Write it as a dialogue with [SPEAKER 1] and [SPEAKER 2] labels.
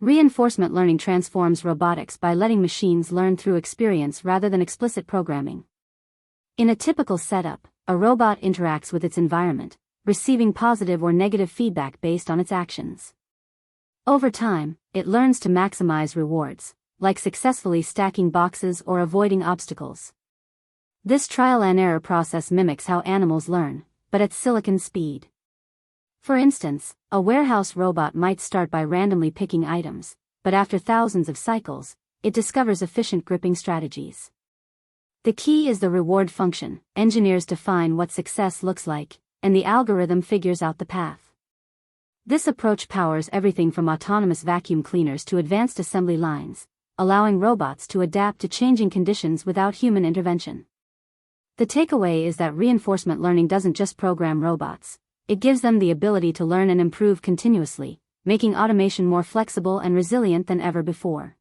[SPEAKER 1] Reinforcement learning transforms robotics by letting machines learn through experience rather than explicit programming. In a typical setup, a robot interacts with its environment, receiving positive or negative feedback based on its actions. Over time, it learns to maximize rewards, like successfully stacking boxes or avoiding obstacles. This trial-and-error process mimics how animals learn, but at silicon speed. For instance, a warehouse robot might start by randomly picking items, but after thousands of cycles, it discovers efficient gripping strategies. The key is the reward function. Engineers define what success looks like, and the algorithm figures out the path. This approach powers everything from autonomous vacuum cleaners to advanced assembly lines, allowing robots to adapt to changing conditions without human intervention. The takeaway is that reinforcement learning doesn't just program robots. It gives them the ability to learn and improve continuously, making automation more flexible and resilient than ever before.